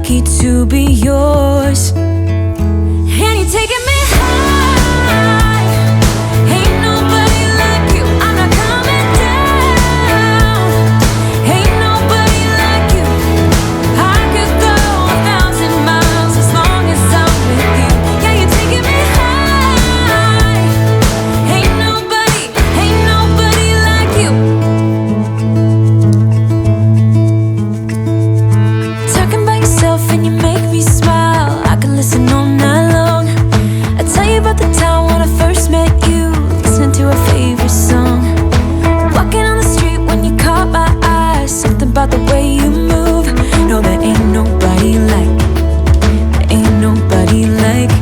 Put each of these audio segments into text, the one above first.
lucky to be yours. And you're taking me high. Ain't nobody like you. I'm not coming down. Ain't nobody like you. I could go 1,000 miles as long as I'm with you. Yeah, you're taking me high. Ain't nobody like you. Talking about yourself and you make me smile. I can listen all night long. I tell you about the time when I first met you, listening to our favorite song. Walking on the street when you caught my eye. Something about the way you move. No, there ain't nobody like. There ain't nobody like.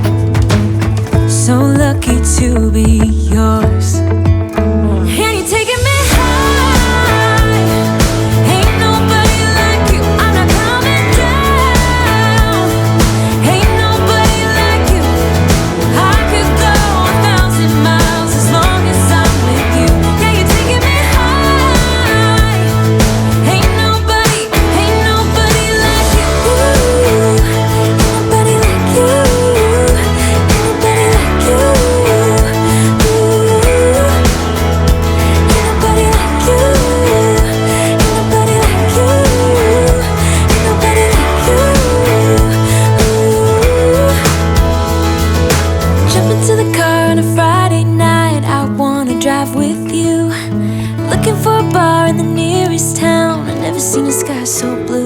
So lucky to be yours. And you're taking me high. Ain't nobody like you. I'm not coming down. Ain't nobody like you. I could go 1,000 miles as long as I'm with you. Yeah, you're taking me high. Ain't nobody like you. Ain't nobody like you. Ain't nobody like you. Ain't nobody like you. Ain't nobody like you. Ain't nobody like you. Jump into the car on a Friday night. I wanna drive with you. Looking for a bar in the nearest town. I've never seen a sky so blue.